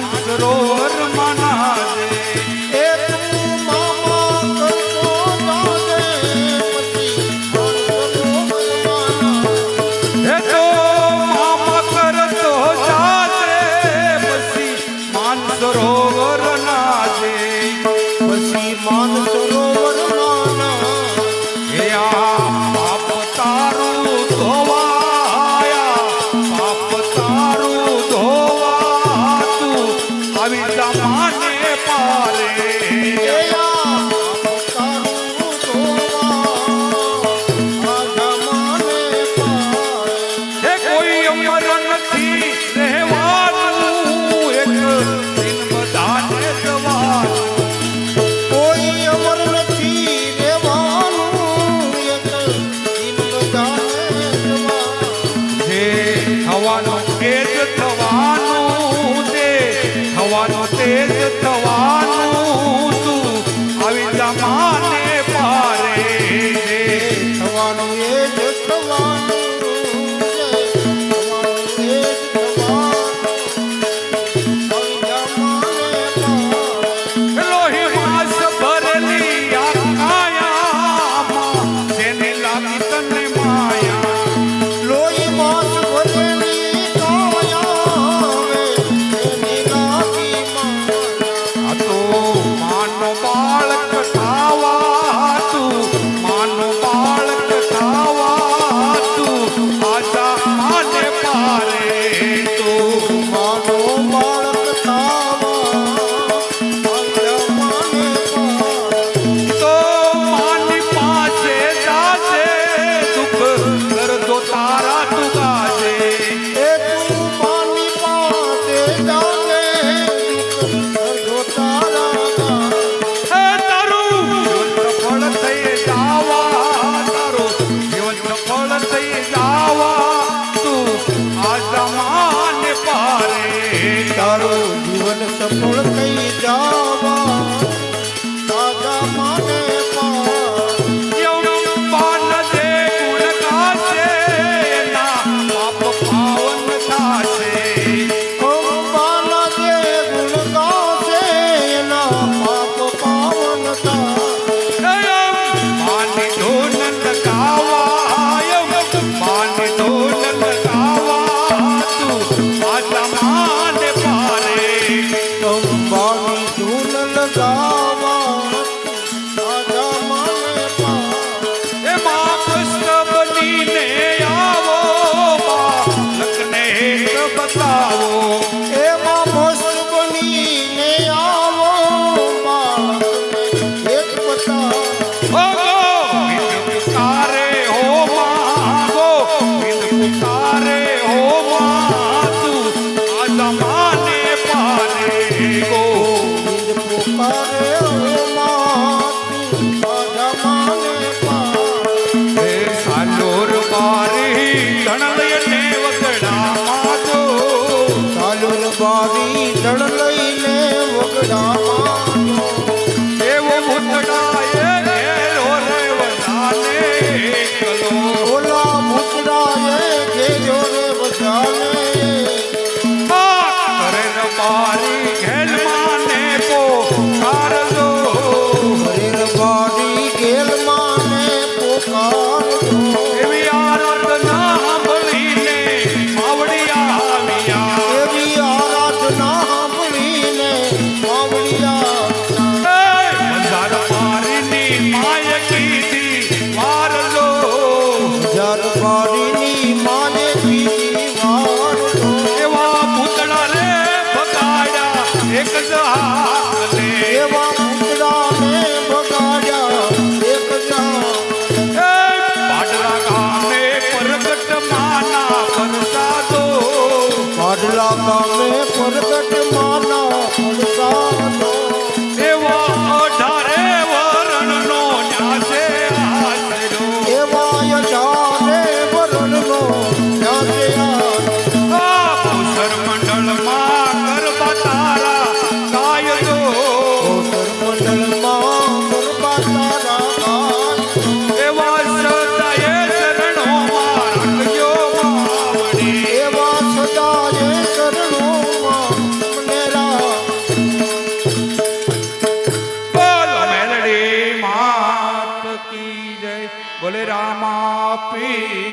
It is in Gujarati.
માનસરોવર મનાજે એ તું મામા કરતો જાજે પછી માનસરોવર નાજે પછી માનસરોવર નાના હે આ પાપ તારું ધોવાયા પાપ તારું ધોવા તું આવી જા માને પારે હે કોઈ અમર નથી રહેવાનું એક દિન બધાને જવાનું કોઈ અમર નથી રહેવાનું એક દિન બધાને જવાનું જે થવાનું તે જ થવાનું તે થવાનું તે જ થવાનું તું આવી જા માને પારે થવાનું એ જ થવાનું લોહી માસ ભરેલી આ કાયામાં જેને લાગી તને માયા લોહી માસ ભરેલી કાયાવે એની લાગી માયા આ તો માનો બાળક થાવા તું માનો બાળક થાવા તું આજા માને પારે તું માનો બાળક થાવા આજા માને પારે તો માની પાસે જાજે દુઃખ દર્દો તારા તું ગાજે એ તું માની પાસે જાજે દુઃખ તારા હે તારું જીવન સફળ થઈ જાવા તારું જીવન સફળ થઈ જાવા તું આજા માને પારે તારું જીવન સફળ થઈ જાવા આજા માને પારે યમ પાન જે ગુણ ગાશે એના પાપ પાવન થાશે અંબાના જે ગુણ ગાશે એના પાપ પાવન થાય માની ધૂન લગાવા માની ધૂન લગાવા તું આજા માને પારે અંબાની ધૂન લગાવા આજા માને પારે એ મા કૃષ્ણ બનીને આવો બાળકને હેત બતાવો એમાં મસ્ત બનીને આવો બાળકને એક બતાવો बिन पुकारे हो मांगो बिन पुकारे हो मातू आजा माने पारे गो बिंद पुकारे हो मातू आजा माने पारे हे सालोर बारी गणलय ने वगड़ा मातो ચાલુલ બારી દળ લઈને વગડા માનો एवो मुतड़ाए घेरो रे वदाने कलो ઓલા મુકડાએ ઘેર્યો રે બધાને करे न बारी घेल माने को कार दो હરેર બારી ગેલ માને પોકારજો એવી આરાધના સાંભળીને માવડિયા આવ્યા એવી આરાધના સાંભળીને માવડિયા મંજાર મારીની માય કીધી મારજો જર બારીની માને કીધી કી જય બોલે રામા પીર